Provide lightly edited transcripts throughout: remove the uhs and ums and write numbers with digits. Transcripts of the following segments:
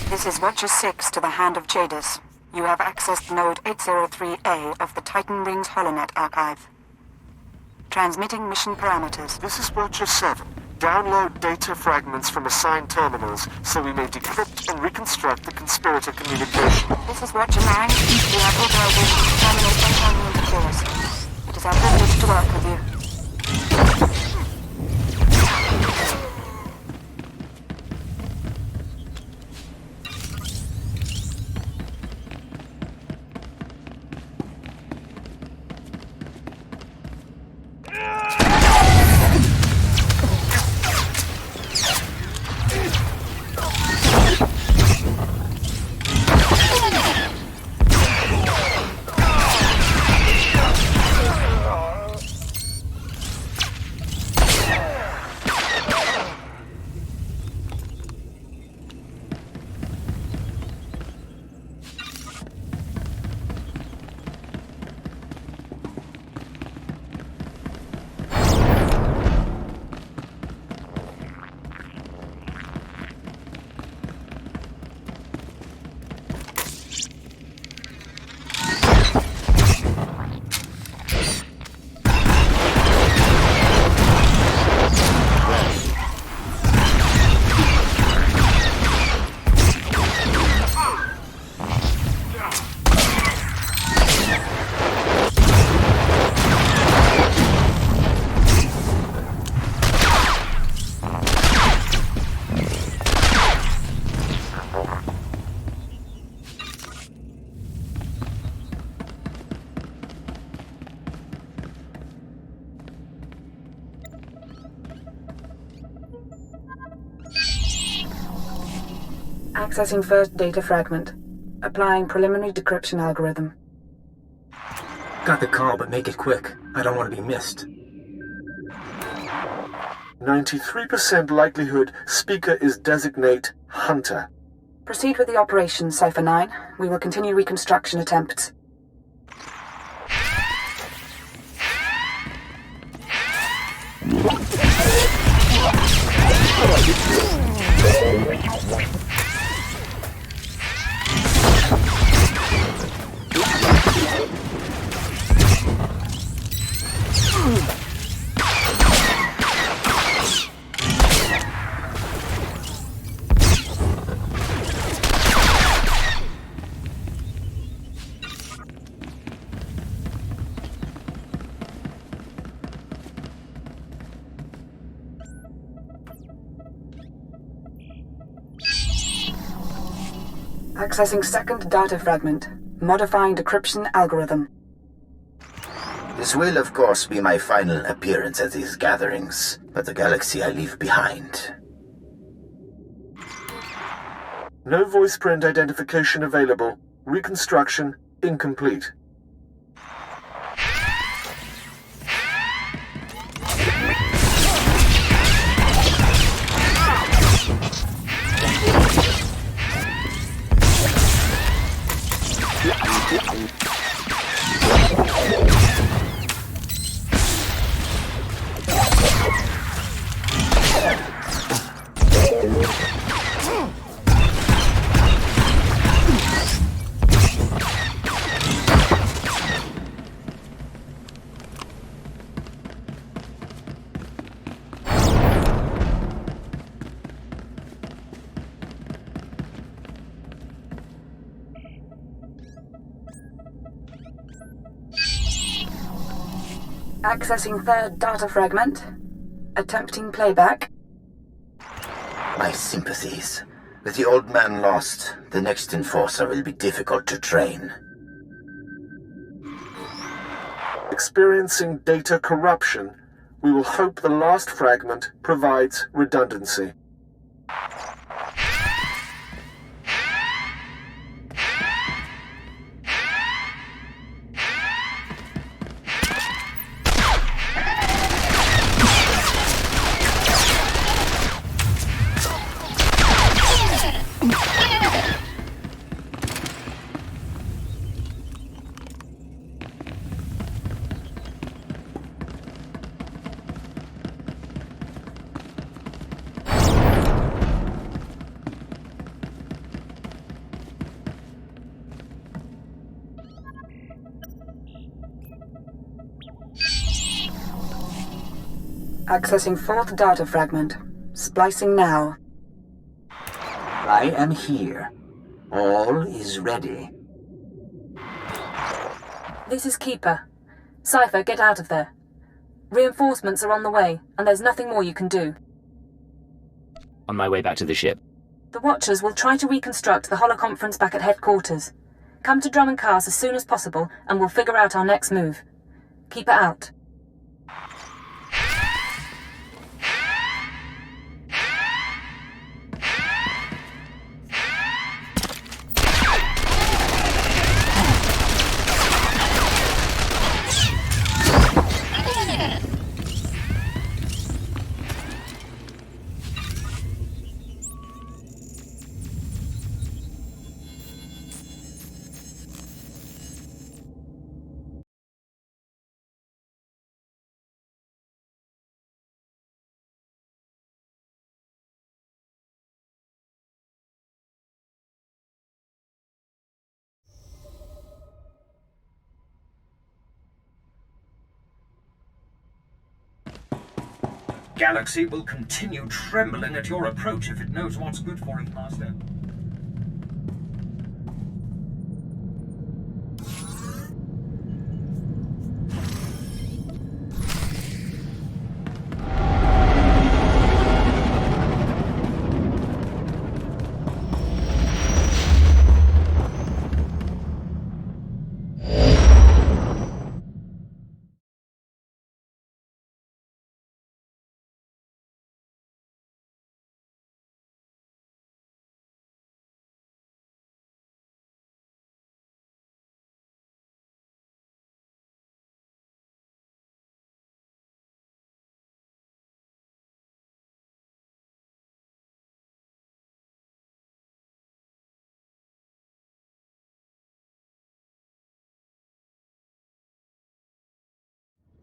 This is Watcher 6 to the Hand of Jadis. You have accessed Node 803A of the Titan Rings HoloNet archive. Transmitting mission parameters. This is Watcher 7. Download data fragments from assigned terminals so we may decrypt and reconstruct the conspirator communication. This is Watcher 9. We have authorization to terminate incoming interference. It is our privilege to work with you. Accessing first data fragment. Applying preliminary decryption algorithm. Got the call, but make it quick. I don't want to be missed. 93% likelihood speaker is designate Hunter. Proceed with the operation, Cypher 9. We will continue reconstruction attempts. Accessing second data fragment. Modifying decryption algorithm. This will, of course, be my final appearance at these gatherings, but the galaxy I leave behind. No voice print identification available. Reconstruction incomplete. Accessing third data fragment. Attempting playback. My sympathies. With the old man lost, the next enforcer will be difficult to train. Experiencing data corruption. We will hope the last fragment provides redundancy. Accessing fourth data fragment. Splicing now. I am here. All is ready. This is Keeper. Cypher, get out of there. Reinforcements are on the way, and there's nothing more you can do. On my way back to the ship. The Watchers will try to reconstruct the holoconference back at headquarters. Come to Drum and Cars as soon as possible, and we'll figure out our next move. Keeper out. Galaxy will continue trembling at your approach if it knows what's good for it, Master.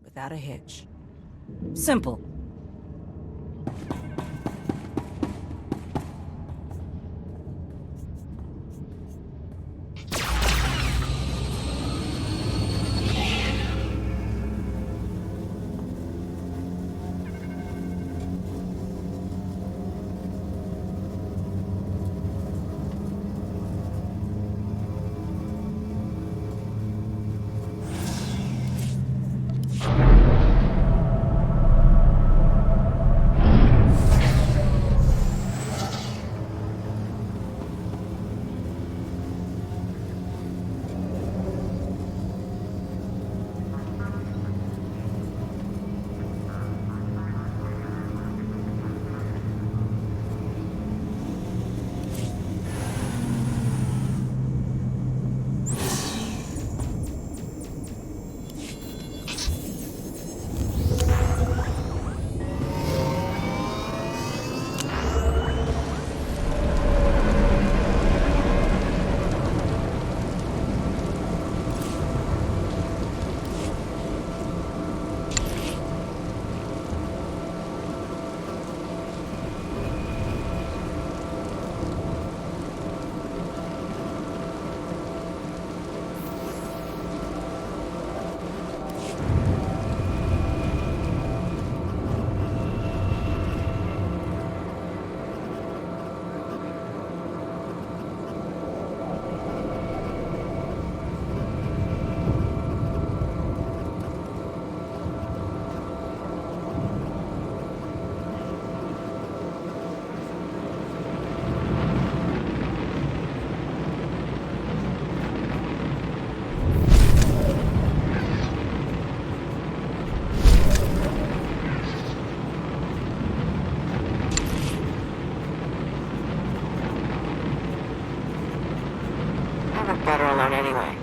Without a hitch. Simple. Better alone anyway.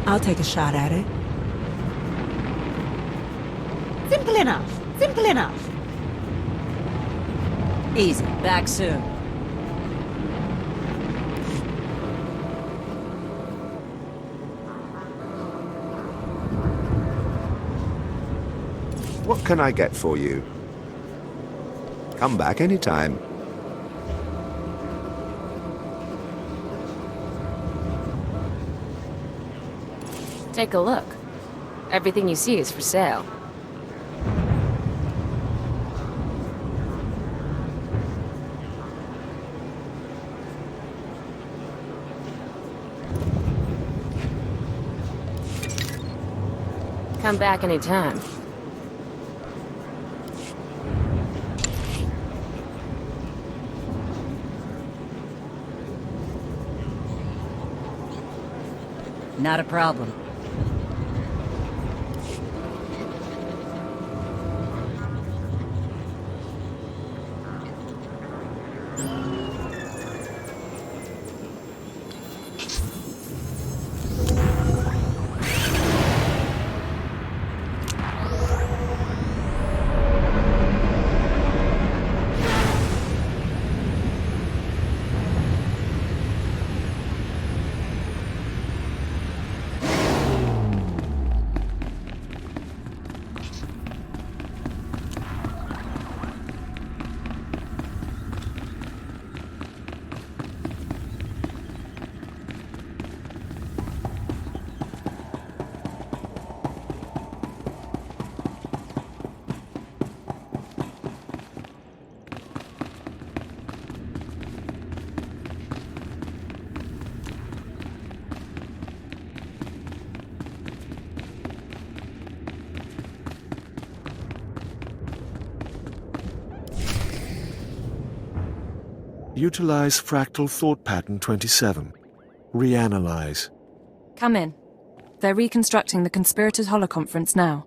I'll take a shot at it. Simple enough. Simple enough. Easy. Back soon. What can I get for you? Come back anytime. Take a look. Everything you see is for sale. Come back anytime. Not a problem. Utilize fractal thought pattern 27. Reanalyze. Come in. They're reconstructing the conspirators' holoconference now.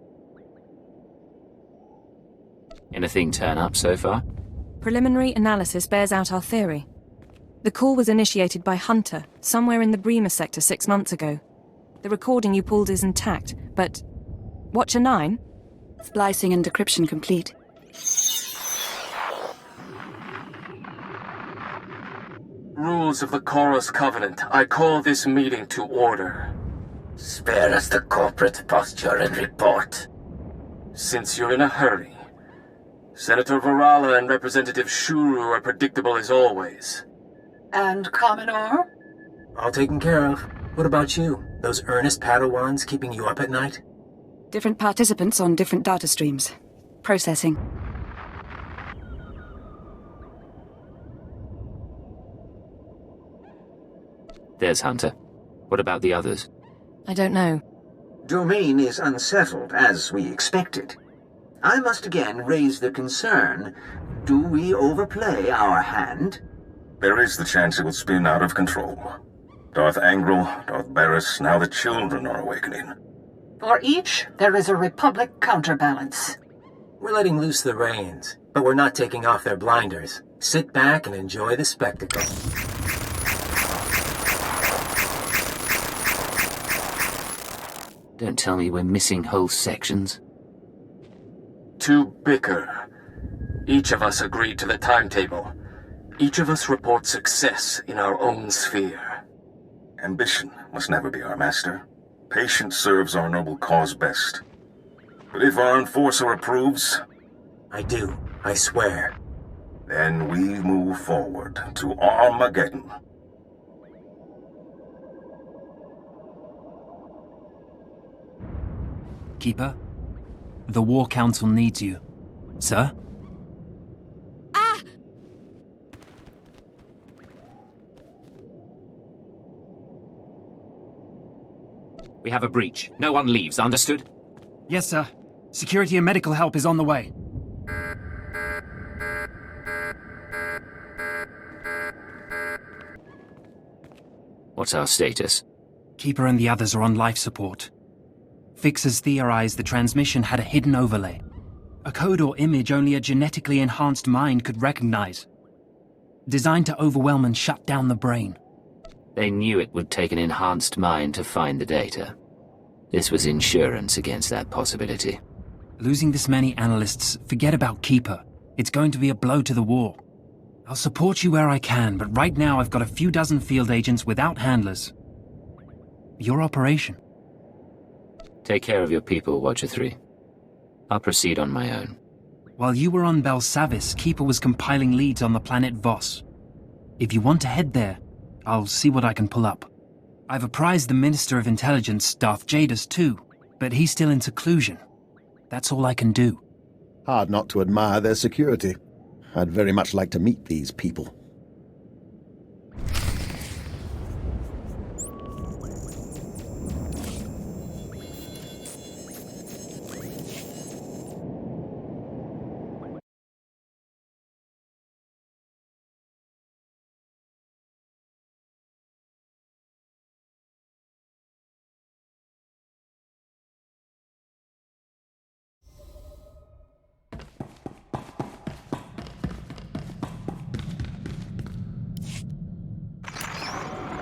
Anything turn up so far? Preliminary analysis bears out our theory. The call was initiated by Hunter, somewhere in the Bremer sector 6 months ago. The recording you pulled is intact, but... Watcher 9? Splicing and decryption complete. Rules of the Chorus Covenant. I call this meeting to order. Spare us the corporate posture and report. Since you're in a hurry, Senator Varala and Representative Shuru are predictable as always. And Commodore? All taken care of. What about you? Those earnest Padawans keeping you up at night? Different participants on different data streams. Processing. There's Hunter. What about the others? I don't know. Domain is unsettled, as we expected. I must again raise the concern. Do we overplay our hand? There is the chance it will spin out of control. Darth Angral, Darth Barris, now the children are awakening. For each, there is a Republic counterbalance. We're letting loose the reins, but we're not taking off their blinders. Sit back and enjoy the spectacle. Don't tell me we're missing whole sections. To bicker. Each of us agreed to the timetable. Each of us reports success in our own sphere. Ambition must never be our master. Patience serves our noble cause best. But if our enforcer approves... I do, I swear. Then we move forward to Armageddon. Keeper, the War Council needs you. Sir? We have a breach. No one leaves, understood? Yes, sir. Security and medical help is on the way. What's our status? Keeper and the others are on life support. Fixers theorized the transmission had a hidden overlay. A code or image only a genetically enhanced mind could recognize. Designed to overwhelm and shut down the brain. They knew it would take an enhanced mind to find the data. This was insurance against that possibility. Losing this many analysts, forget about Keeper. It's going to be a blow to the war. I'll support you where I can, but right now I've got a few dozen field agents without handlers. Your operation. Take care of your people, Watcher 3. I'll proceed on my own. While you were on Belsavis, Keeper was compiling leads on the planet Voss. If you want to head there, I'll see what I can pull up. I've apprised the Minister of Intelligence, Darth Jadus, too, but he's still in seclusion. That's all I can do. Hard not to admire their security. I'd very much like to meet these people.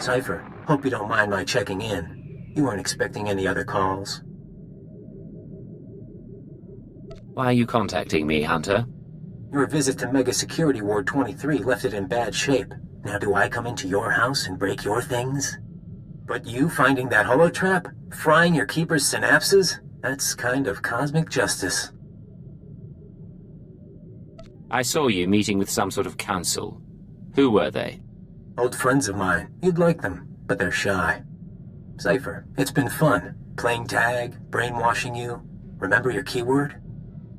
Cypher, hope you don't mind my checking in. You weren't expecting any other calls? Why are you contacting me, Hunter? Your visit to Mega Security Ward 23 left it in bad shape. Now do I come into your house and break your things? But you finding that holotrap? Frying your keeper's synapses? That's kind of cosmic justice. I saw you meeting with some sort of council. Who were they? Old friends of mine. You'd like them, but they're shy. Cypher, it's been fun. Playing tag, brainwashing you. Remember your keyword?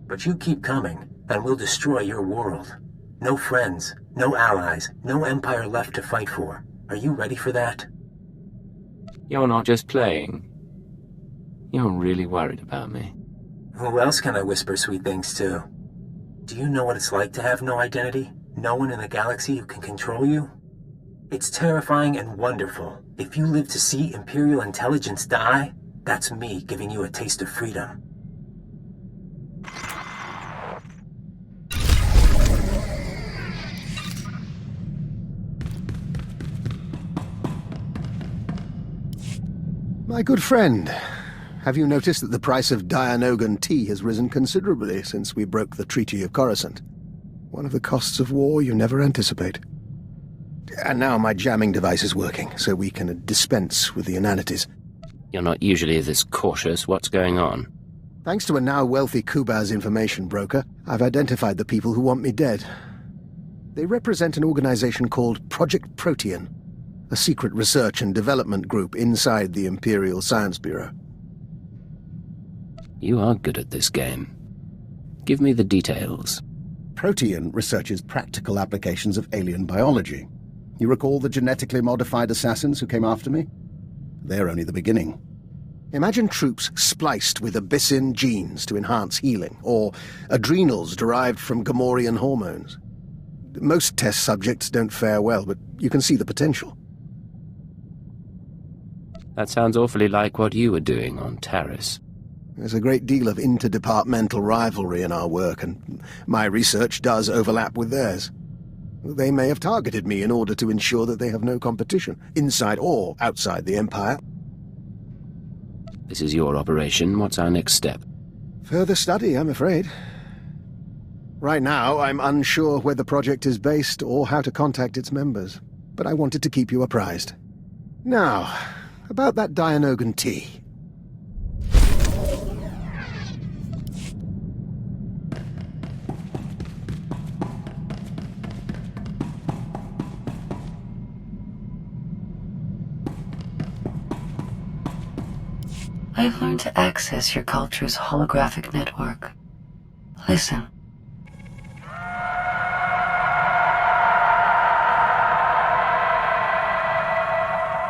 But you keep coming, and we'll destroy your world. No friends, no allies, no empire left to fight for. Are you ready for that? You're not just playing. You're really worried about me. Who else can I whisper sweet things to? Do you know what it's like to have no identity? No one in the galaxy who can control you? It's terrifying and wonderful. If you live to see Imperial intelligence die, that's me giving you a taste of freedom. My good friend, have you noticed that the price of Dianogan tea has risen considerably since we broke the Treaty of Coruscant? One of the costs of war you never anticipate. And now my jamming device is working, so we can dispense with the inanities. You're not usually this cautious. What's going on? Thanks to a now wealthy Kubaz information broker, I've identified the people who want me dead. They represent an organization called Project Protean, a secret research and development group inside the Imperial Science Bureau. You are good at this game. Give me the details. Protean researches practical applications of alien biology. You recall the genetically modified assassins who came after me? They're only the beginning. Imagine troops spliced with Abyssin genes to enhance healing, or adrenals derived from Gamorrean hormones. Most test subjects don't fare well, but you can see the potential. That sounds awfully like what you were doing on Taris. There's a great deal of interdepartmental rivalry in our work, and my research does overlap with theirs. They may have targeted me in order to ensure that they have no competition, inside or outside the Empire. This is your operation. What's our next step? Further study, I'm afraid. Right now, I'm unsure where the project is based or how to contact its members, but I wanted to keep you apprised. Now, about that Dianogan tea. I've learned to access your culture's holographic network. Listen.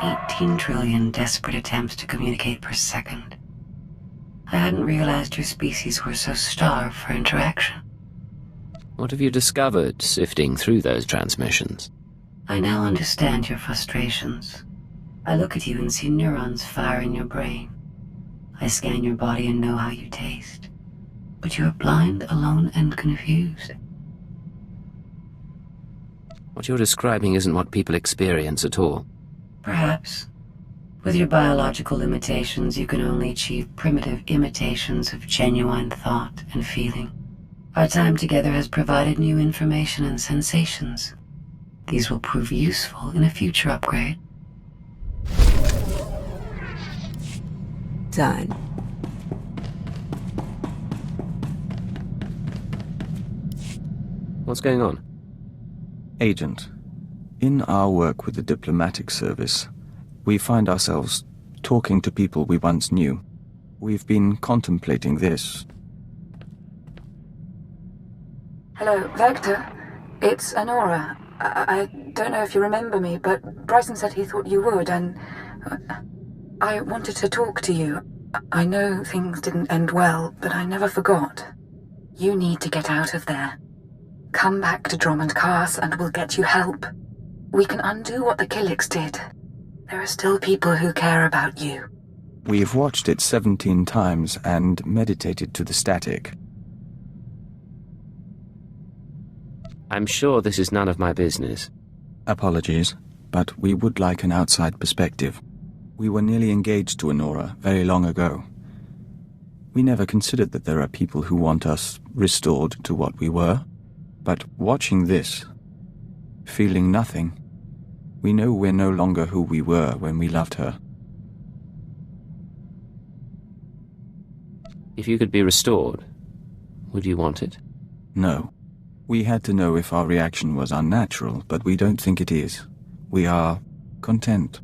$18 trillion desperate attempts to communicate per second. I hadn't realized your species were so starved for interaction. What have you discovered sifting through those transmissions? I now understand your frustrations. I look at you and see neurons fire in your brain. I scan your body and know how you taste. But you are blind, alone, and confused. What you're describing isn't what people experience at all. Perhaps. With your biological limitations, you can only achieve primitive imitations of genuine thought and feeling. Our time together has provided new information and sensations. These will prove useful in a future upgrade. Done. What's going on? Agent, in our work with the diplomatic service, we find ourselves talking to people we once knew. We've been contemplating this. Hello, Vector. It's Honora. I don't know if you remember me, but Bryson said he thought you would, and I wanted to talk to you. I know things didn't end well, but I never forgot. You need to get out of there. Come back to Drummond Cars and we'll get you help. We can undo what the Killiks did. There are still people who care about you. We've watched it 17 times and meditated to the static. I'm sure this is none of my business. Apologies. but we would like an outside perspective. We were nearly engaged to Honora very long ago. We never considered that there are people who want us restored to what we were. But watching this, feeling nothing, we know we're no longer who we were when we loved her. If you could be restored, would you want it? No. We had to know if our reaction was unnatural, but we don't think it is. We are content.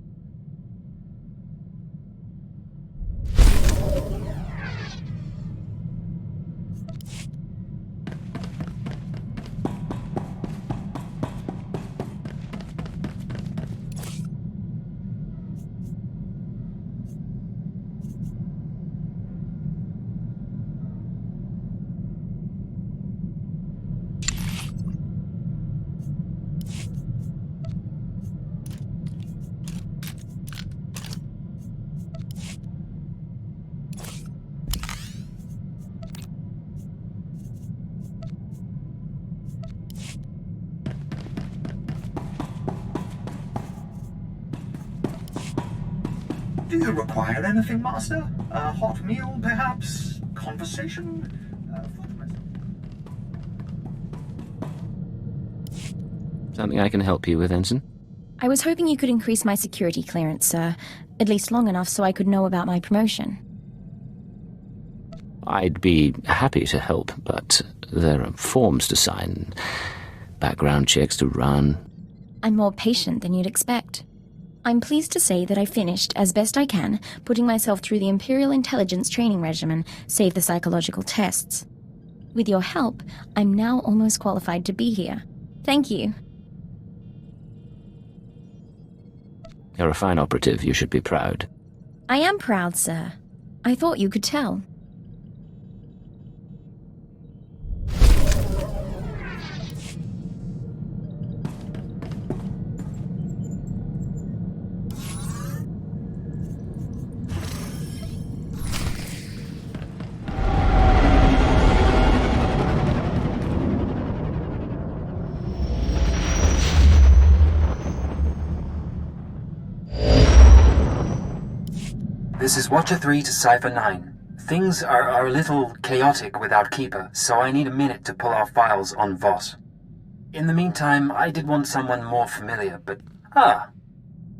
Do you require anything, Master? A hot meal, perhaps? Conversation? Something I can help you with, Ensign? I was hoping you could increase my security clearance, sir. At least long enough so I could know about my promotion. I'd be happy to help, but there are forms to sign, background checks to run. I'm more patient than you'd expect. I'm pleased to say that I finished, as best I can, putting myself through the Imperial intelligence training regimen, save the psychological tests. With your help, I'm now almost qualified to be here. Thank you. You're a fine operative, you should be proud. I am proud, sir. I thought you could tell. This is Watcher 3 to Cipher 9. Things are a little chaotic without Keeper, so I need a minute to pull our files on Voss. In the meantime, I did want someone more familiar, but...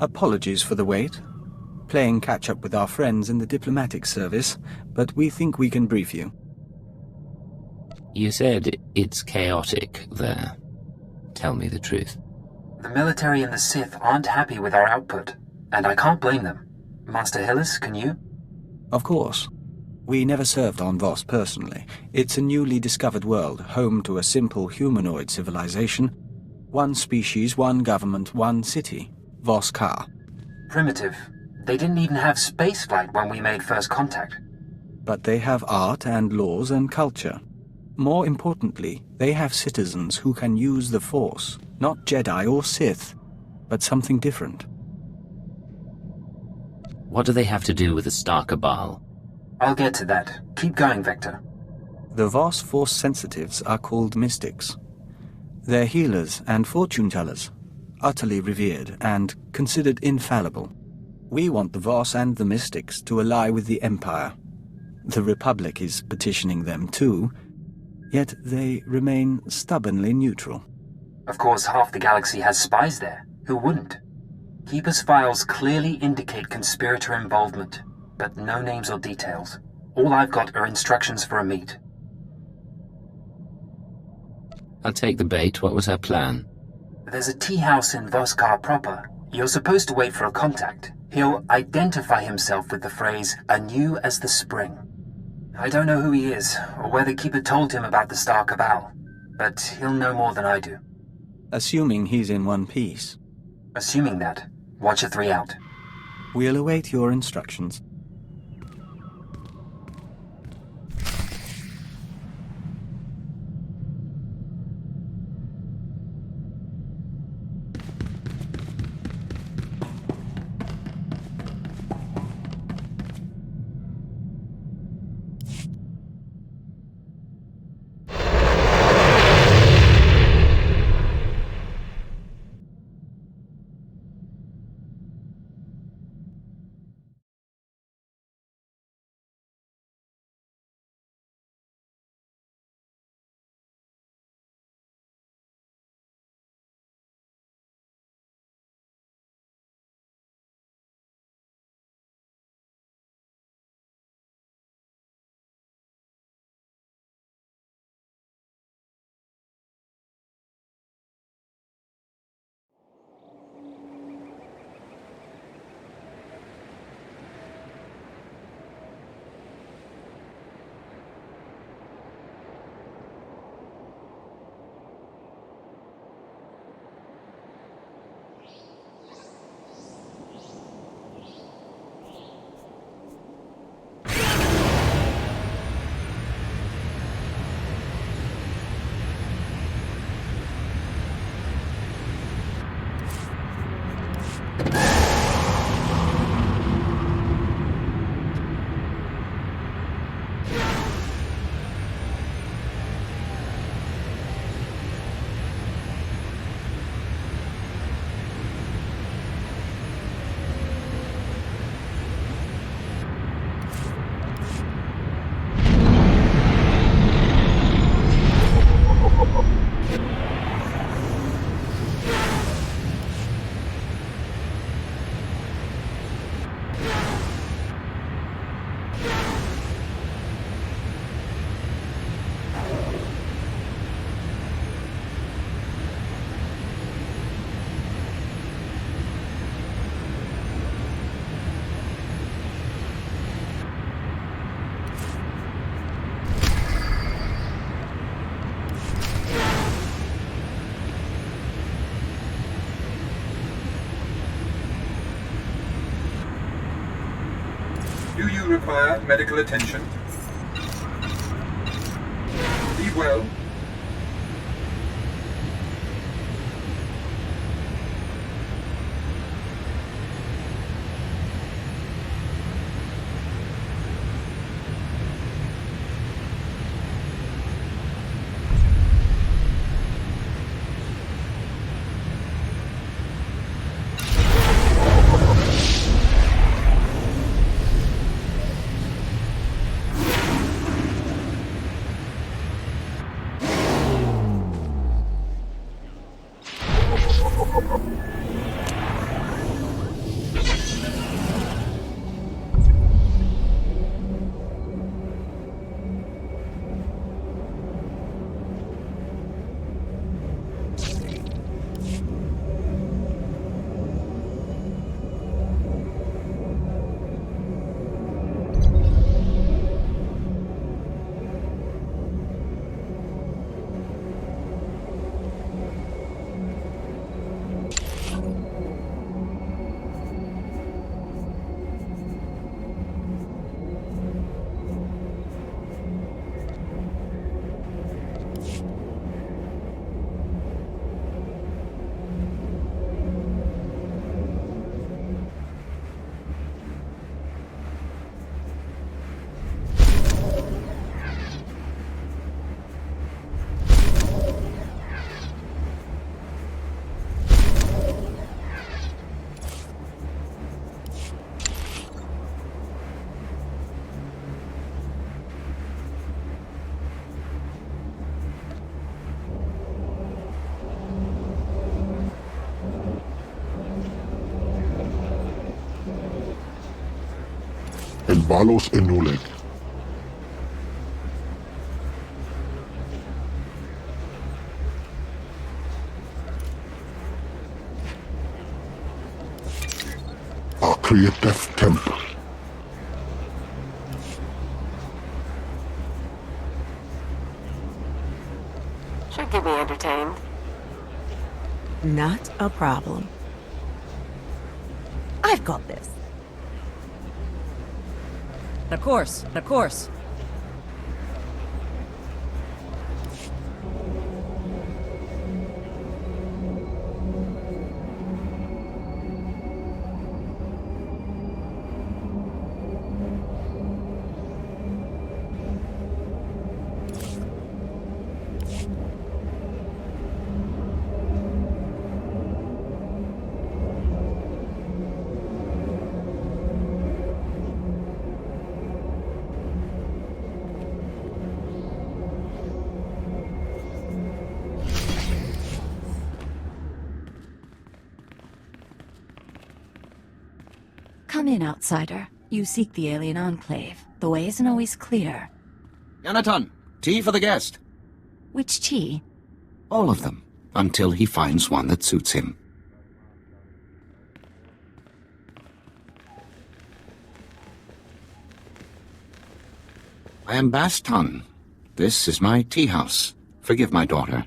Apologies for the wait. Playing catch-up with our friends in the diplomatic service, but we think we can brief you. You said it's chaotic there. Tell me the truth. The military and the Sith aren't happy with our output, and I can't blame them. Master Hillis, can you? Of course. We never served on Voss personally. It's a newly discovered world, home to a simple humanoid civilization. One species, one government, one city. Voss Ka. Primitive. They didn't even have spaceflight when we made first contact. But they have art and laws and culture. More importantly, they have citizens who can use the Force. Not Jedi or Sith, but something different. What do they have to do with the Star Cabal? I'll get to that. Keep going, Vector. The Voss Force sensitives are called mystics. They're healers and fortune-tellers, utterly revered and considered infallible. We want the Voss and the mystics to ally with the Empire. The Republic is petitioning them too, yet they remain stubbornly neutral. Of course, half the galaxy has spies there. Who wouldn't? Keeper's files clearly indicate conspirator involvement, but no names or details. All I've got are instructions for a meet. I'll take the bait. What was her plan? There's a tea house in Voskar proper. You're supposed to wait for a contact. He'll identify himself with the phrase, anew as the spring. I don't know who he is, or whether Keeper told him about the Star Cabal, but he'll know more than I do. Assuming he's in one piece. Assuming that, Watcher 3 out. We'll await your instructions. require medical attention. Be well. Envalos Enuleg. Creative Temp. Should get me entertained. Not a problem. I've got this. Of course, of course. Come in, outsider. You seek the alien enclave. The way isn't always clear. Yanaton, tea for the guest. Which tea? All of them, until he finds one that suits him. I am Baston. This is my tea house. Forgive my daughter.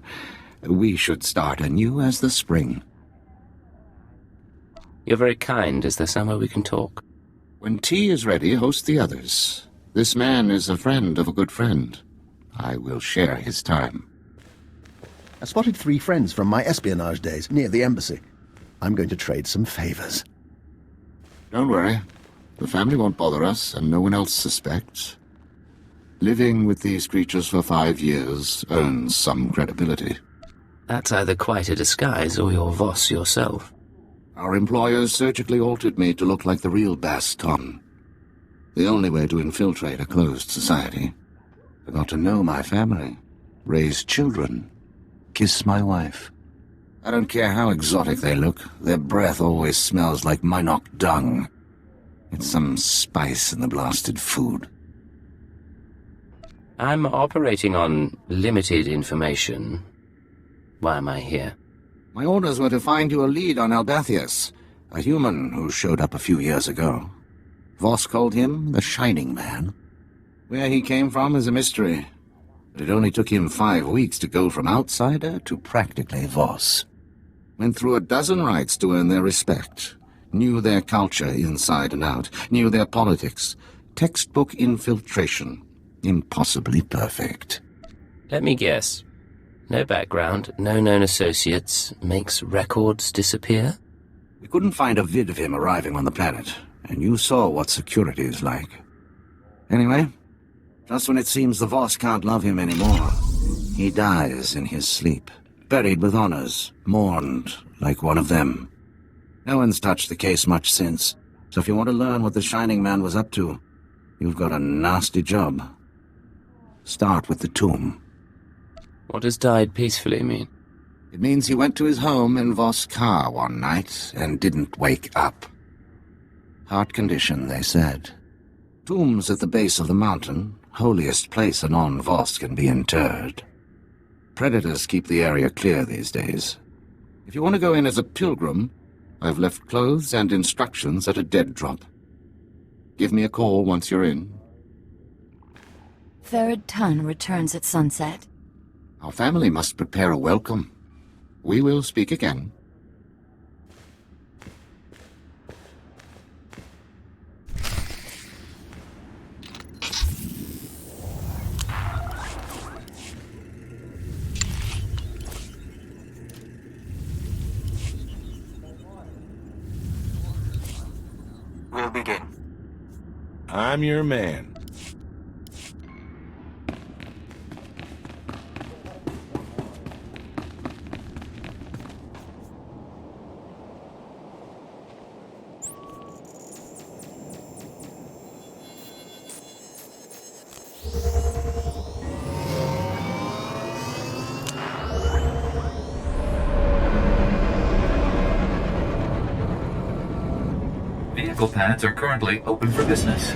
We should start anew as the spring. You're very kind. Is there somewhere we can talk? When tea is ready, host the others. This man is a friend of a good friend. I will share his time. I spotted 3 friends from my espionage days near the embassy. I'm going to trade some favors. Don't worry. The family won't bother us, and no one else suspects. Living with these creatures for 5 years earns some credibility. That's either quite a disguise or you're Voss yourself. Our employers surgically altered me to look like the real Baston. The only way to infiltrate a closed society. I got to know my family, raise children, kiss my wife. I don't care how exotic they look, their breath always smells like Minok dung. It's some spice in the blasted food. I'm operating on limited information. Why am I here? My orders were to find you a lead on Albathius, a human who showed up a few years ago. Voss called him the Shining Man. Where he came from is a mystery, but it only took him 5 weeks to go from outsider to practically Voss. Went through a dozen rites to earn their respect, knew their culture inside and out, knew their politics, Textbook infiltration. Impossibly perfect. Let me guess. No background, no known associates, makes records disappear? We couldn't find a vid of him arriving on the planet, and you saw what security is like. Anyway, just when it seems the Voss can't love him anymore, he dies in his sleep, buried with honors, mourned like one of them. No one's touched the case much since, so if you want to learn what the Shining Man was up to, you've got a nasty job. Start with the tomb. What does died peacefully mean? It means he went to his home in Voss Car one night and didn't wake up. Heart condition, they said. Tombs at the base of the mountain, holiest place a non-Voss can be interred. Predators keep the area clear these days. If you want to go in as a pilgrim, I've left clothes and instructions at a dead drop. Give me a call once you're in. Third ton returns at sunset. Our family must prepare a welcome. We will speak again. We'll begin. I'm your man. Vehicle pads are currently open for business.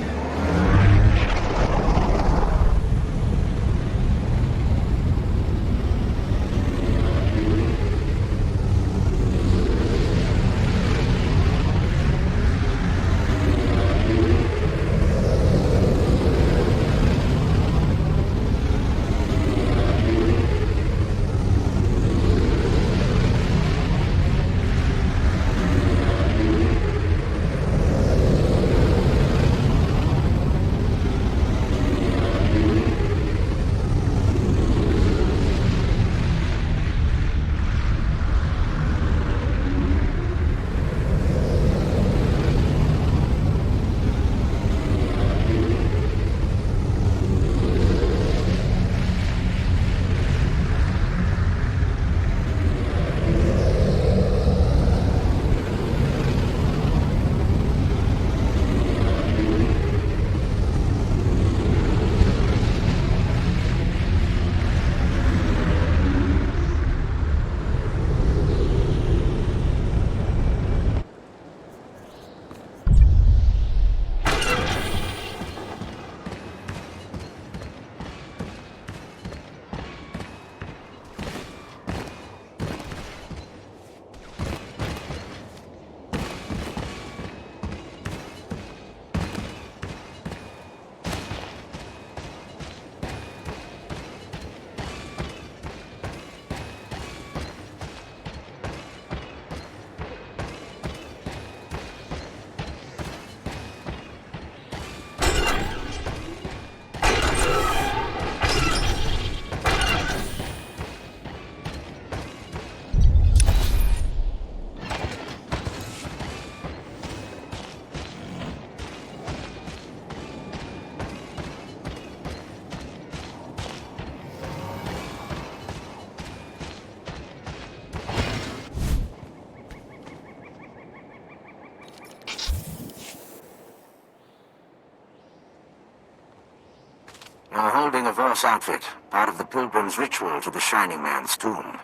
You're holding a Voss outfit, part of the pilgrim's ritual to the Shining Man's tomb.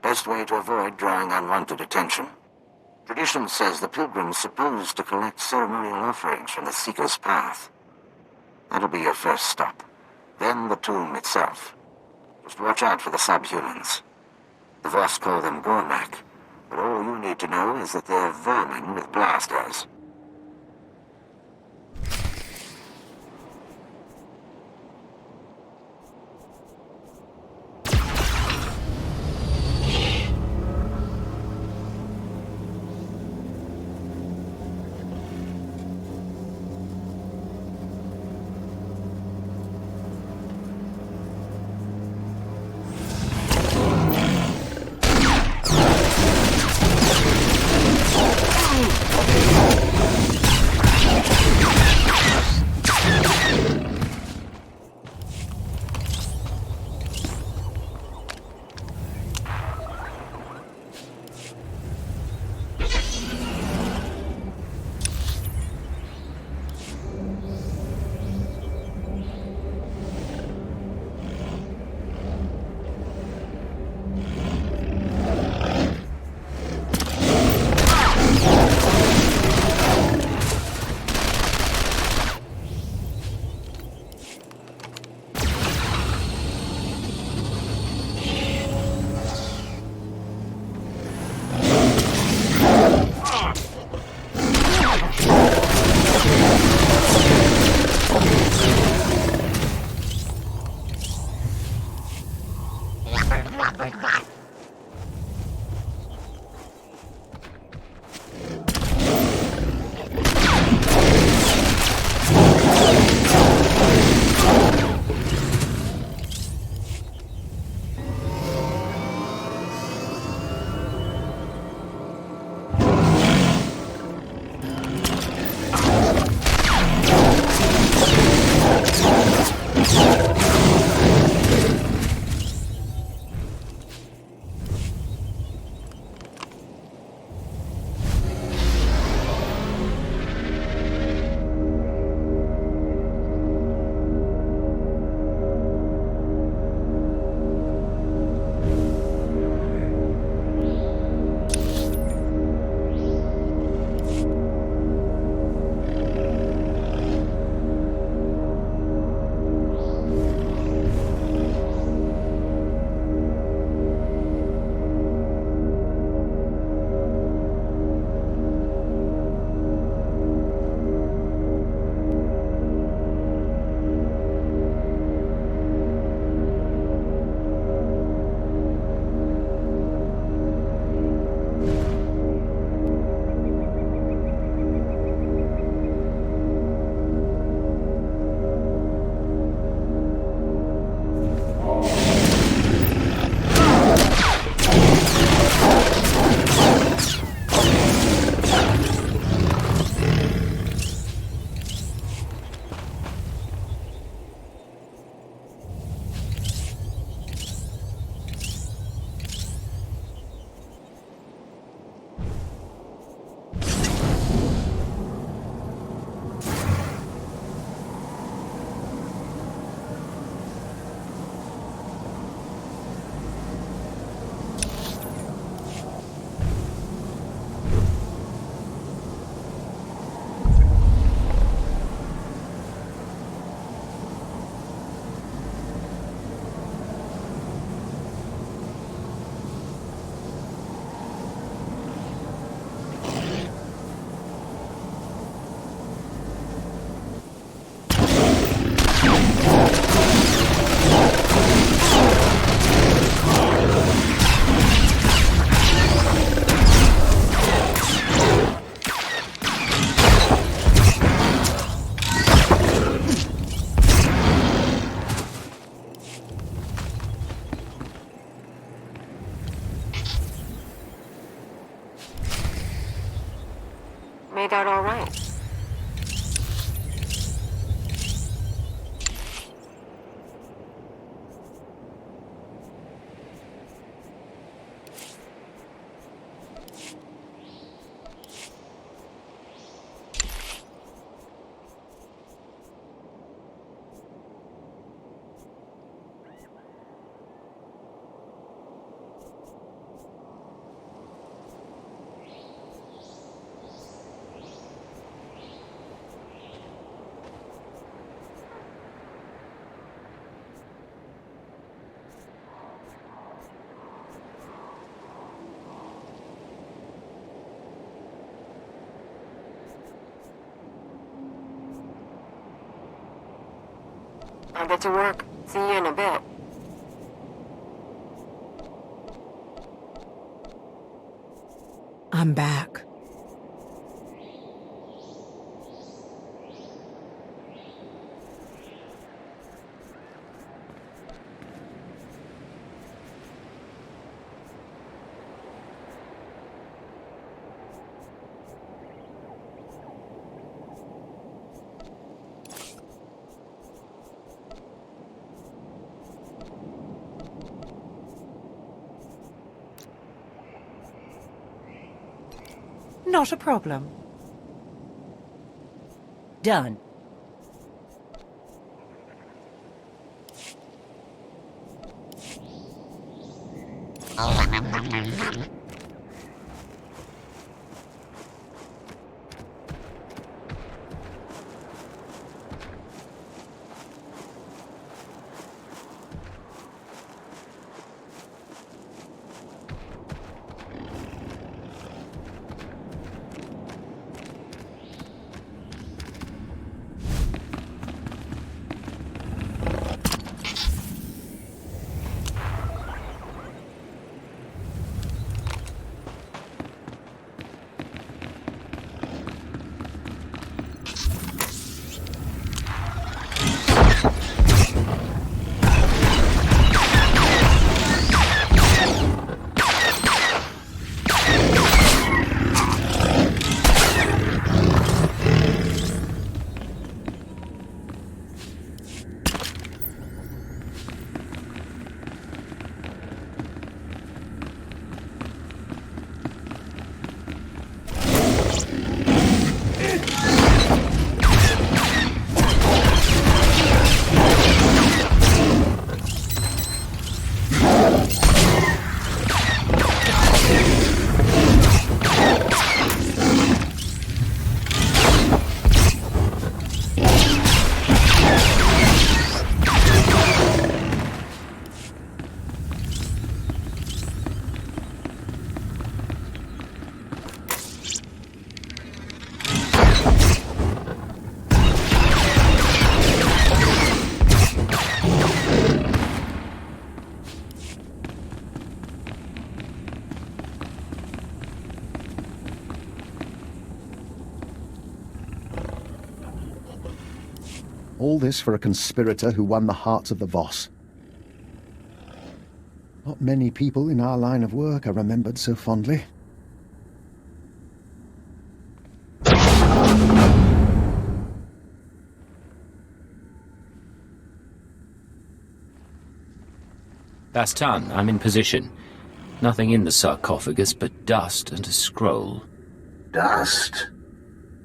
Best way to avoid drawing unwanted attention. Tradition says the pilgrim's supposed to collect ceremonial offerings from the Seeker's path. That'll be your first stop. Then the tomb itself. Just watch out for the subhumans. The Voss call them Gormak, but all you need to know is that they're vermin with blasters. Made out all right. I'll get to work. See you in a bit. I'm back. Not a problem. Done. All this for a conspirator who won the hearts of the Voss. Not many people in our line of work are remembered so fondly. Bastan, I'm in position. Nothing in the sarcophagus but dust and a scroll. Dust?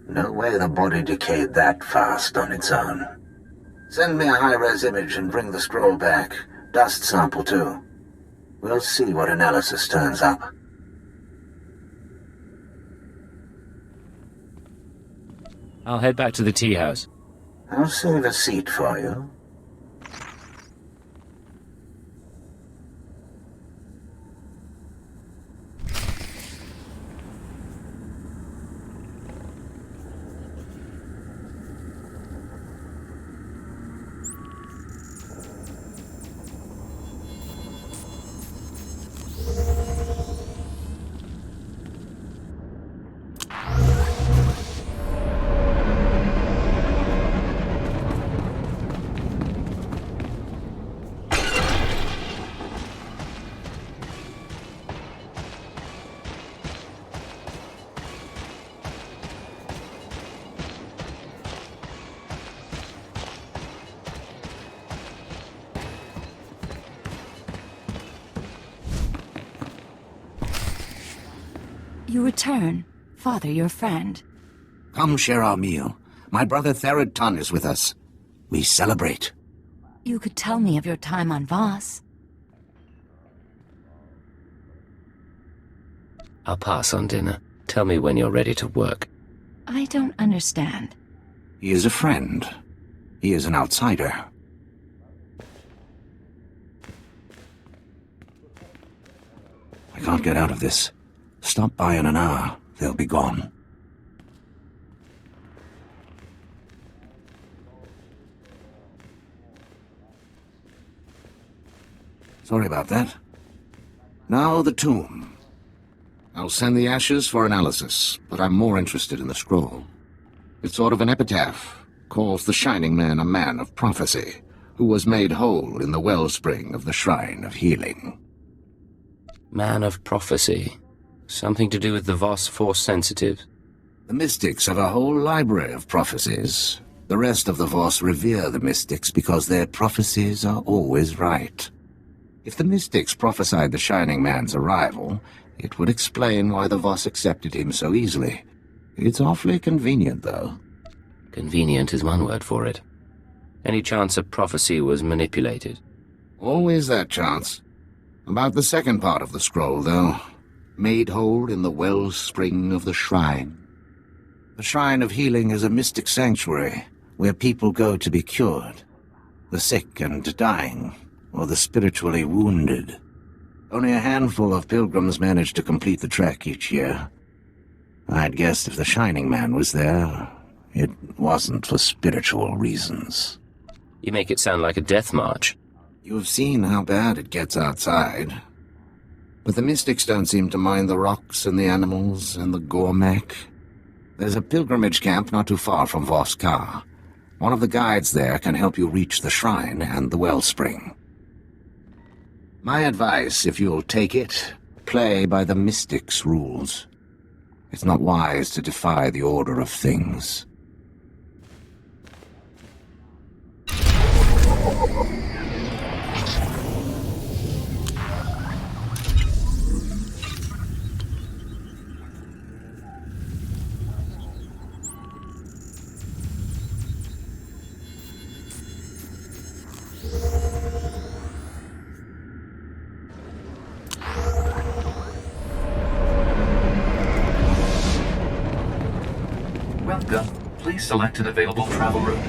No way the body decayed that fast on its own. Send me a high-res image and bring the scroll back. Dust sample, too. We'll see what analysis turns up. I'll head back to the tea house. I'll save a seat for you. You return. Father, your friend. Come share our meal. My brother Therod Tun is with us. We celebrate. You could tell me of your time on Voss. I'll pass on dinner. Tell me when you're ready to work. I don't understand. He is a friend. He is an outsider. I can't get out of this. Stop by in an hour. They'll be gone. Sorry about that. Now the tomb. I'll send the ashes for analysis, but I'm more interested in the scroll. It's sort of an epitaph. Calls the Shining Man a man of prophecy, who was made whole in the wellspring of the Shrine of Healing. Man of prophecy. Something to do with the Voss Force Sensitive? The Mystics have a whole library of prophecies. The rest of the Voss revere the Mystics because their prophecies are always right. If the Mystics prophesied the Shining Man's arrival, it would explain why the Voss accepted him so easily. It's awfully convenient, though. Convenient is one word for it. Any chance a prophecy was manipulated? Always that chance. About the second part of the scroll, though. Made whole in the wellspring of the shrine. The Shrine of Healing is a mystic sanctuary where people go to be cured. The sick and dying, or the spiritually wounded. Only a handful of pilgrims manage to complete the trek each year. I'd guess if the Shining Man was there, it wasn't for spiritual reasons. You make it sound like a death march. You've seen how bad it gets outside. But the Mystics don't seem to mind the rocks and the animals and the Gormek. There's a pilgrimage camp not too far from Voskar. One of the guides there can help you reach the shrine and the wellspring. My advice, if you'll take it, play by the Mystics' rules. It's not wise to defy the order of things. Welcome. Please select an available travel route.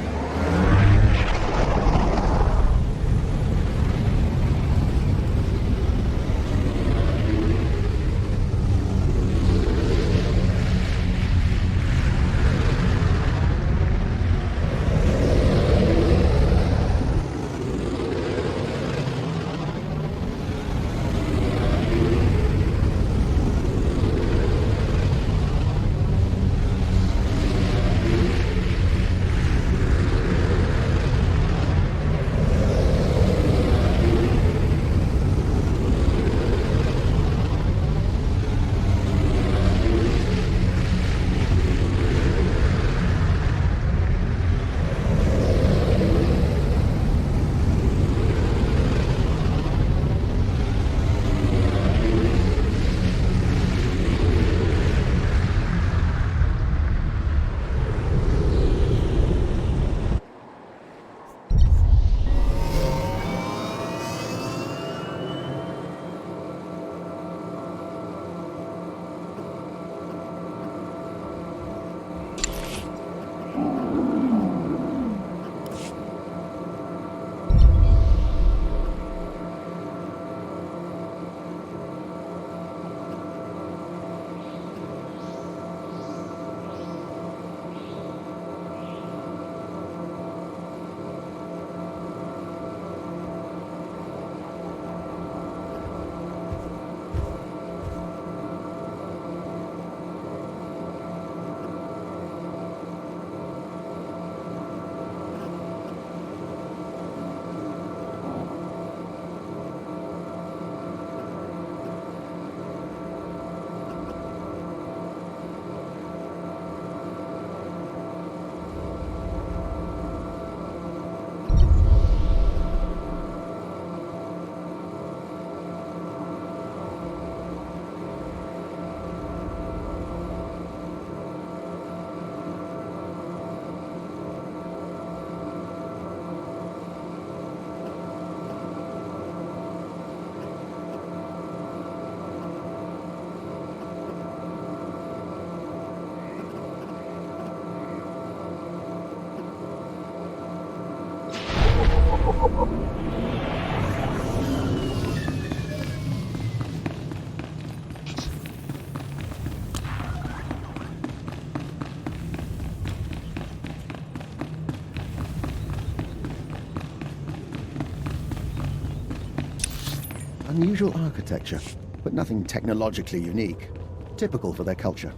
Unusual architecture, but nothing technologically unique. Typical for their culture.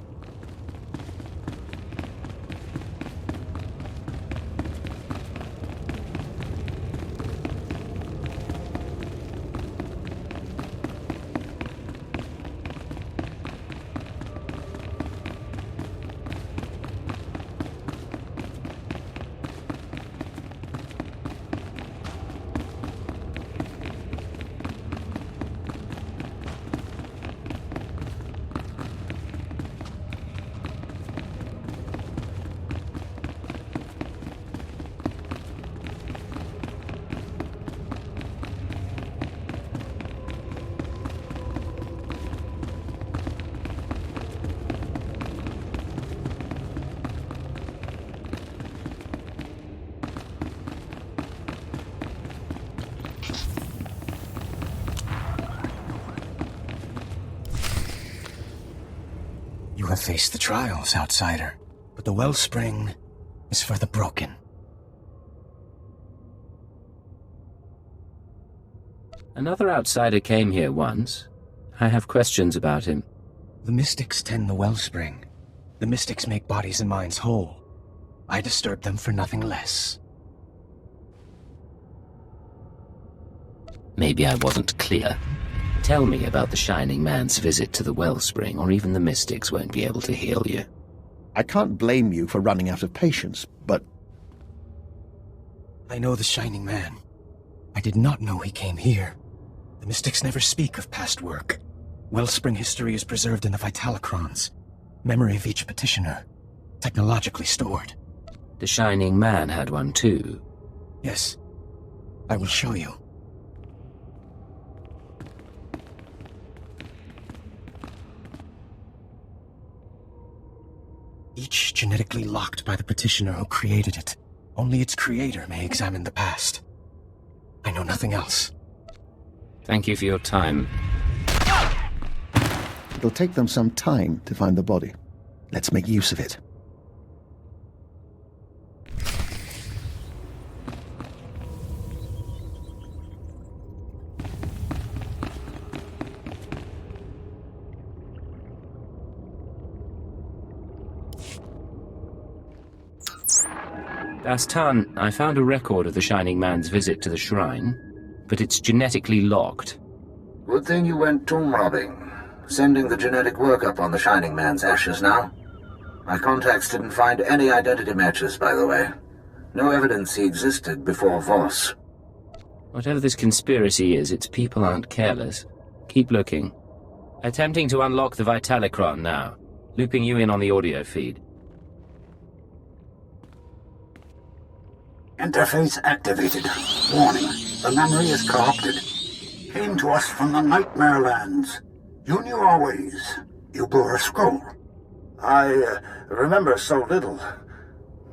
You have faced the trials, outsider, but the wellspring is for the broken. Another outsider came here once. I have questions about him. The mystics tend the wellspring. The mystics make bodies and minds whole. I disturb them for nothing less. Maybe I wasn't clear. Tell me about the Shining Man's visit to the wellspring, or even the mystics won't be able to heal you. I can't blame you for running out of patience, but... I know the Shining Man. I did not know he came here. The mystics never speak of past work. Wellspring history is preserved in the Vitalocrons. Memory of each petitioner. Technologically stored. The Shining Man had one too. Yes. I will show you. Each genetically locked by the petitioner who created it. Only its creator may examine the past. I know nothing else. Thank you for your time. It'll take them some time to find the body. Let's make use of it. Dastan, I found a record of the Shining Man's visit to the shrine, but it's genetically locked. Good thing you went tomb robbing. Sending the genetic workup on the Shining Man's ashes now. My contacts didn't find any identity matches, by the way. No evidence he existed before Voss. Whatever this conspiracy is, its people aren't careless. Keep looking. Attempting to unlock the Vitalocron now. Looping you in on the audio feed. Interface activated. Warning, the memory is corrupted. Came to us from the Nightmare Lands. You knew our ways. You bore a scroll. I remember so little.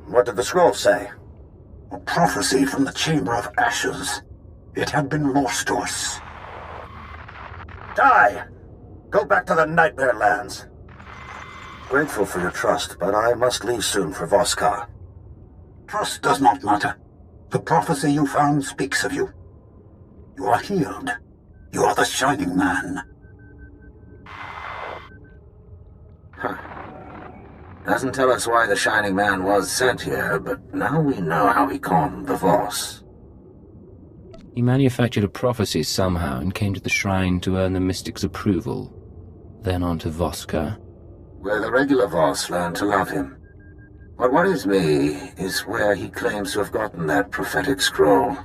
What did the scroll say? A prophecy from the Chamber of Ashes. It had been lost to us. Die! Go back to the Nightmare Lands. Grateful for your trust, but I must leave soon for Voskar. Trust does not matter. The prophecy you found speaks of you. You are healed. You are the Shining Man. Huh. Doesn't tell us why the Shining Man was sent here, but now we know how he calmed the Voss. He manufactured a prophecy somehow and came to the shrine to earn the mystic's approval. Then on to Voskar. Where the regular Voss learned to love him. What worries me is where he claims to have gotten that prophetic scroll.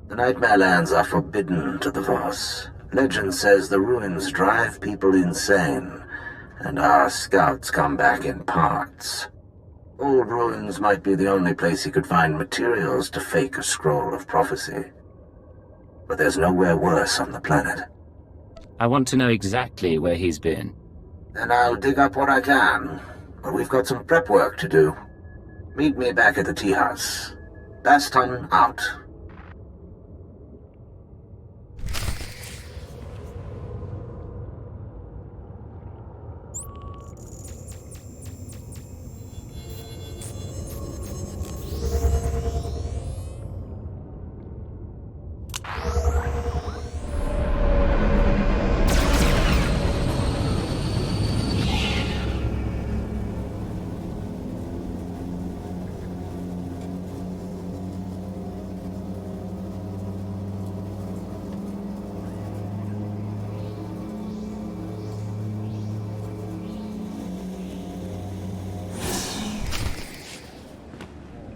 The Nightmare Lands are forbidden to the Voss. Legend says the ruins drive people insane, and our scouts come back in parts. Old ruins might be the only place he could find materials to fake a scroll of prophecy. But there's nowhere worse on the planet. I want to know exactly where he's been. Then I'll dig up what I can. But we've got some prep work to do. Meet me back at the tea house. Baston out.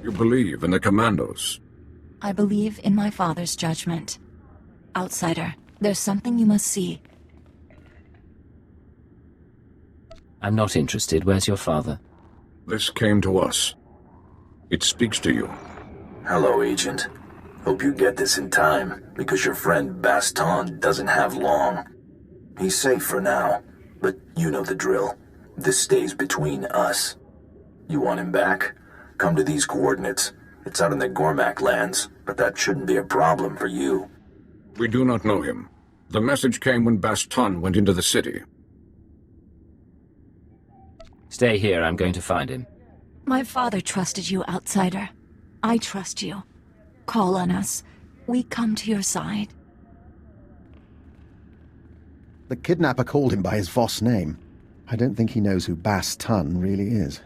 You believe in the Commandos? I believe in my father's judgment. Outsider, there's something you must see. I'm not interested. Where's your father? This came to us. It speaks to you. Hello, Agent. Hope you get this in time, because your friend Baston doesn't have long. He's safe for now, but you know the drill. This stays between us. You want him back? Come to these coordinates. It's out in the Gormak lands, but that shouldn't be a problem for you. We do not know him. The message came when Baston went into the city. Stay here. I'm going to find him. My father trusted you, Outsider. I trust you. Call on us. We come to your side. The kidnapper called him by his Voss name. I don't think he knows who Baston really is.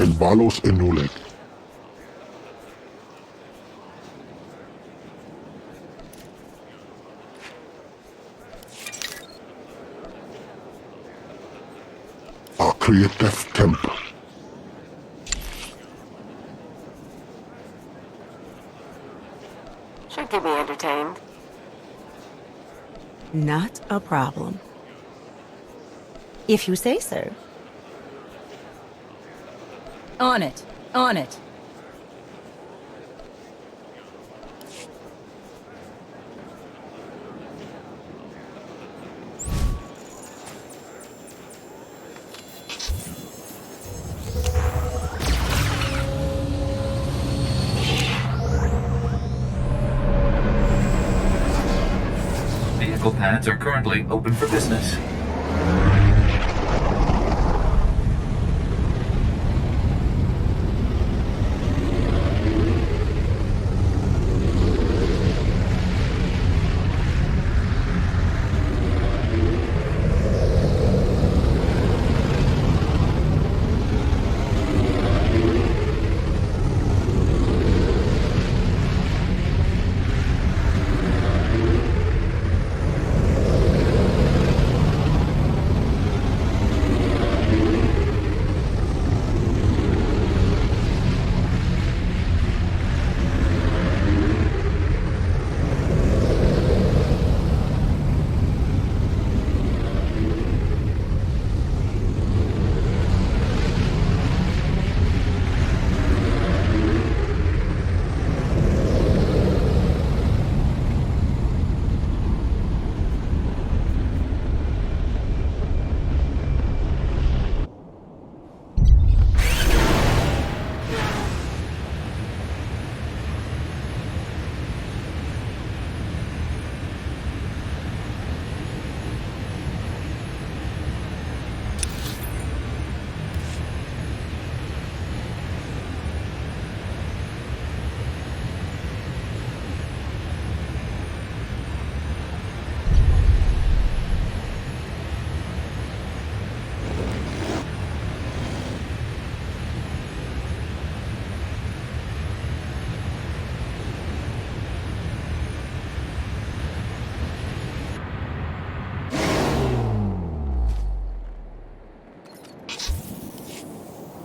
El Valos Enulek. Operative Temp. Should keep me entertained. Not a problem. If you say so. On it. On it. Vehicle pads are currently open for business.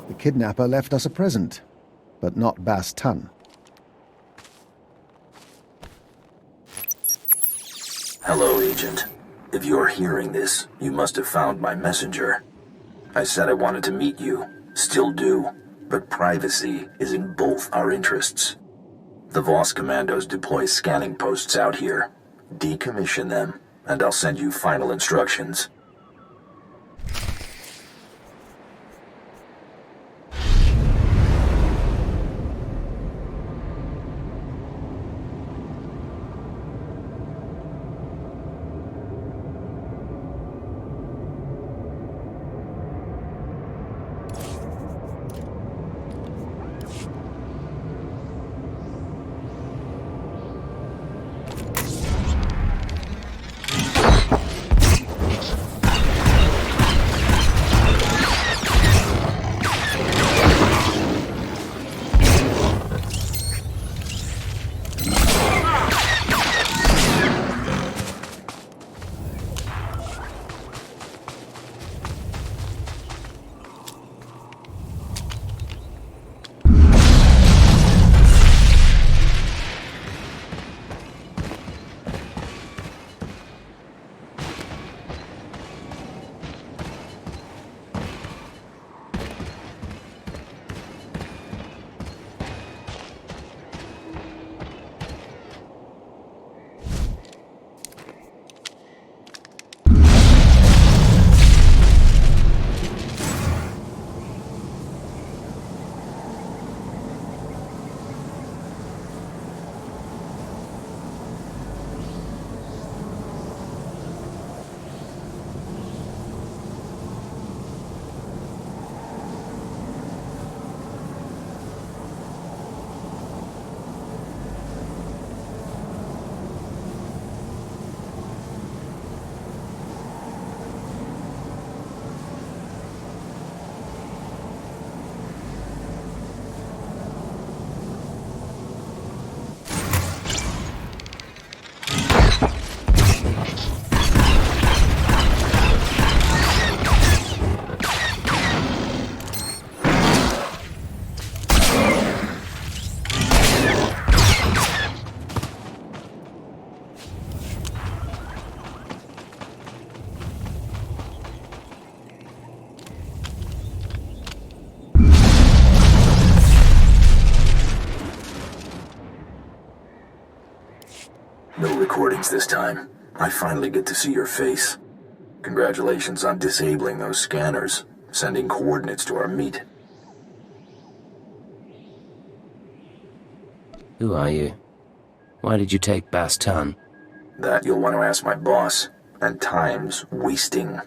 The kidnapper left us a present, but not Baston. Hello, Agent. If you're hearing this, you must have found my messenger. I said I wanted to meet you. Still do. But privacy is in both our interests. The Voss commandos deploy scanning posts out here. Decommission them, and I'll send you final instructions. No recordings this time. I finally get to see your face. Congratulations on disabling those scanners, sending coordinates to our meet. Who are you? Why did you take Bastan? That you'll want to ask my boss. And time's wasting.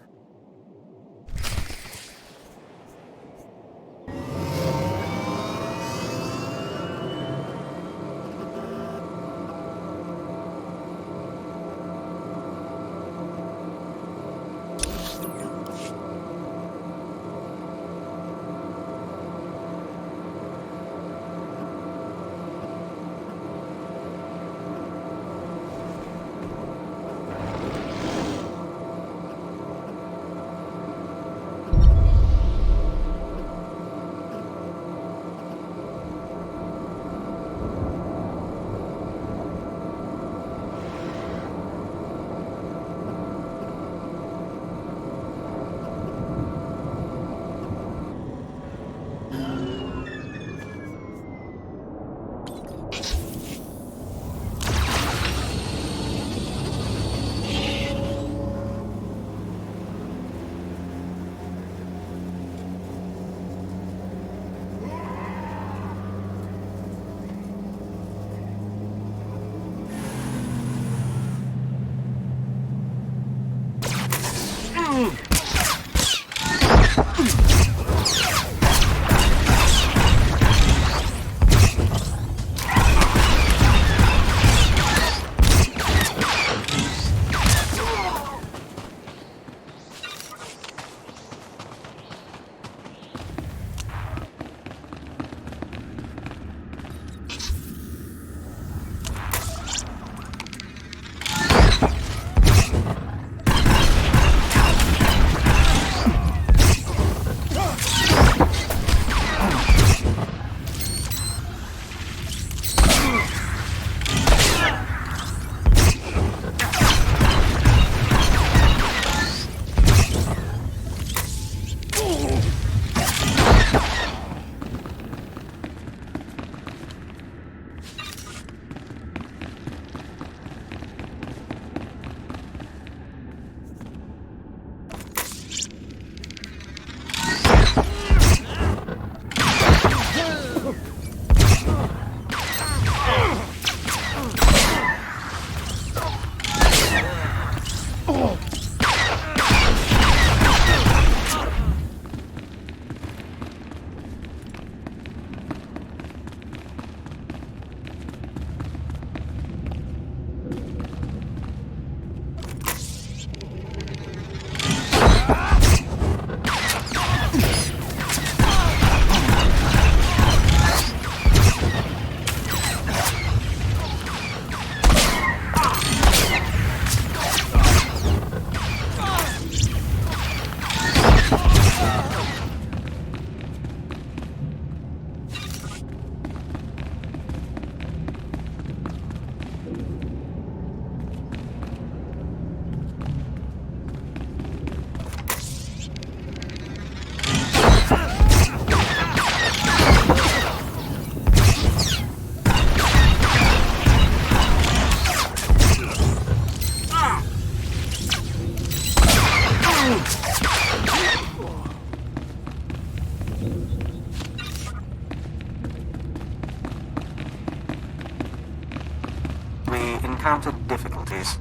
We encountered difficulties.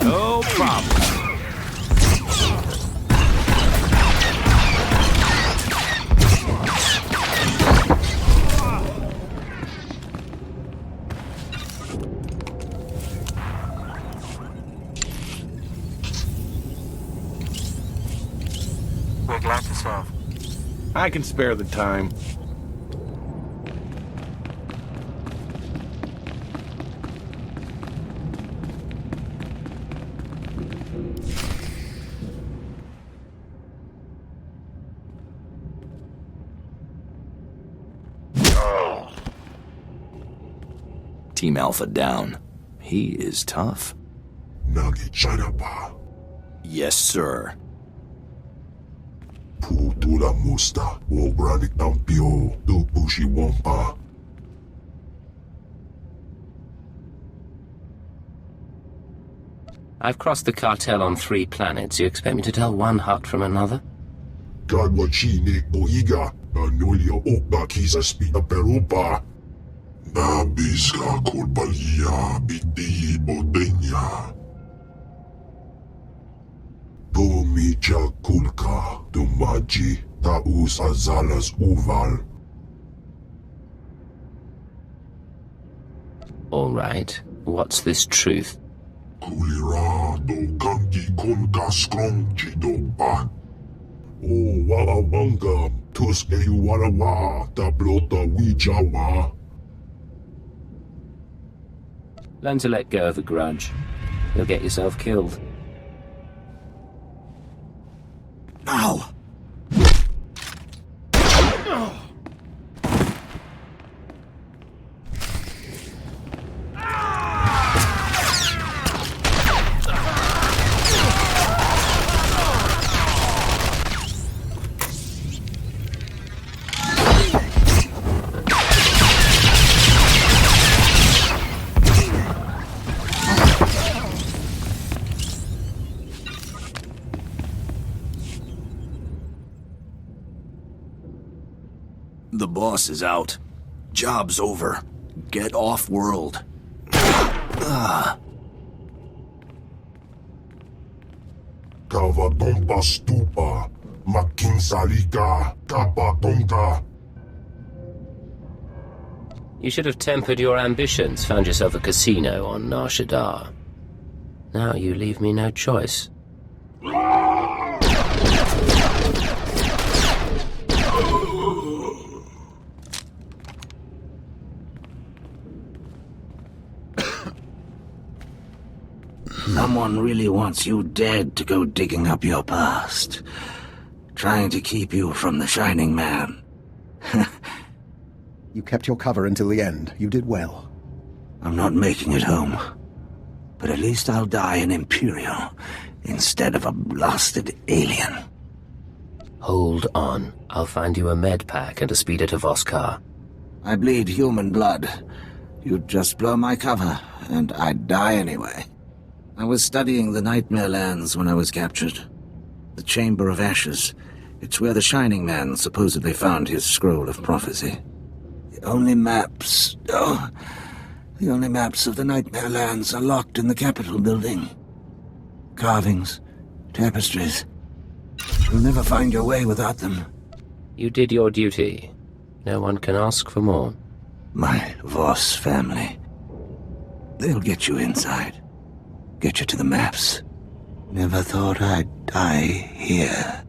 No problem. We're glad to serve. I can spare the time. Team Alpha down. He is tough. Nagi China ba? Yes, sir. Putula musta, o branik tampio, do bushi wampa. I've crossed the cartel on 3 planets. You expect me to tell one hut from another? Gadwachi ne oiga, anulia okba kisa spita perupa. Nabisca colbalia biti bodenya. Domicha kulka, dumaji, taus azalas uval. All right. What's this truth? Kulira do kanki kulka strong chido ba. O waawanga, tuske warawa, tablota wijawa. Learn to let go of a grudge. You'll get yourself killed. Now! The boss is out. Job's over. Get off world. Kavadomba stupa, makinsalika, kabatonga. You should have tempered your ambitions, found yourself a casino on Nar Shaddaa. Now you leave me no choice. Someone really wants you dead to go digging up your past. Trying to keep you from the Shining Man. You kept your cover until the end. You did well. I'm not making it home. But at least I'll die an Imperial instead of a blasted alien. Hold on. I'll find you a med pack and a speeder to Voskar. I bleed human blood. You'd just blow my cover, and I'd die anyway. I was studying the Nightmare Lands when I was captured. The Chamber of Ashes. It's where the Shining Man supposedly found his scroll of prophecy. The only maps of the Nightmare Lands are locked in the Capitol building. Carvings, tapestries. You'll never find your way without them. You did your duty. No one can ask for more. My Voss family. They'll get you inside. Get you to the maps. Never thought I'd die here.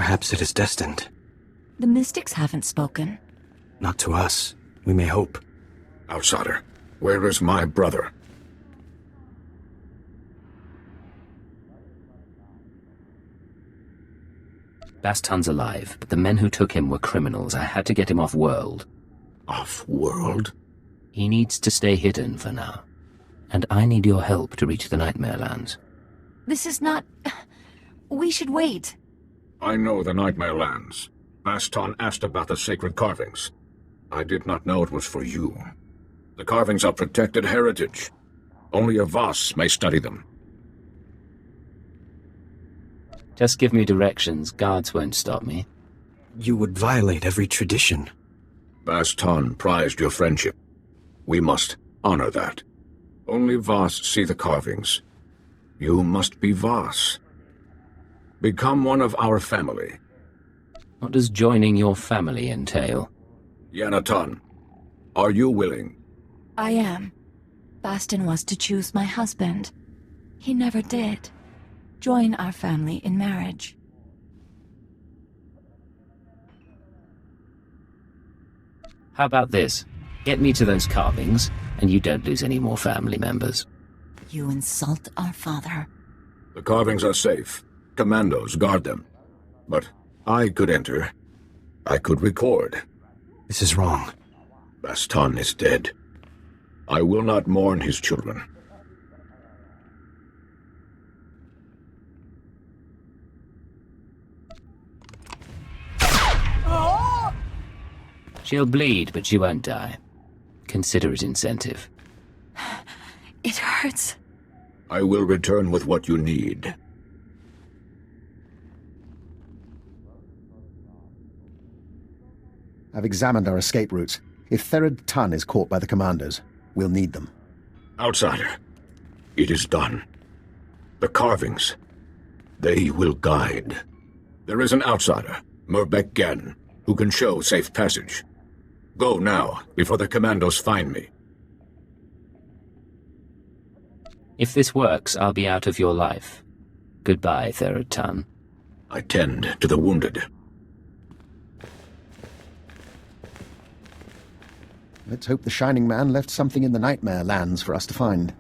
Perhaps it is destined. The mystics haven't spoken. Not to us. We may hope. Outsider, where is my brother? Baston's alive, but the men who took him were criminals. I had to get him off-world. Off-world? He needs to stay hidden for now. And I need your help to reach the Nightmare Lands. This is not... We should wait. I know the Nightmare Lands. Baston asked about the sacred carvings. I did not know it was for you. The carvings are protected heritage. Only a Voss may study them. Just give me directions. Guards won't stop me. You would violate every tradition. Baston prized your friendship. We must honor that. Only Voss see the carvings. You must be Voss. Become one of our family. What does joining your family entail? Yanaton, are you willing? I am. Baston was to choose my husband. He never did. Join our family in marriage. How about this? Get me to those carvings, and you don't lose any more family members. You insult our father. The carvings are safe. Commandos guard them. But I could enter. I could record. This is wrong. Baston is dead. I will not mourn his children. She'll bleed, but she won't die. Consider it incentive. It hurts. I will return with what you need. I've examined our escape routes. If Therod Tun is caught by the commandos, we'll need them. Outsider, it is done. The carvings, they will guide. There is an outsider, Murbek Gen, who can show safe passage. Go now, before the commandos find me. If this works, I'll be out of your life. Goodbye, Therod Tun. I tend to the wounded. Let's hope the Shining Man left something in the Nightmare Lands for us to find.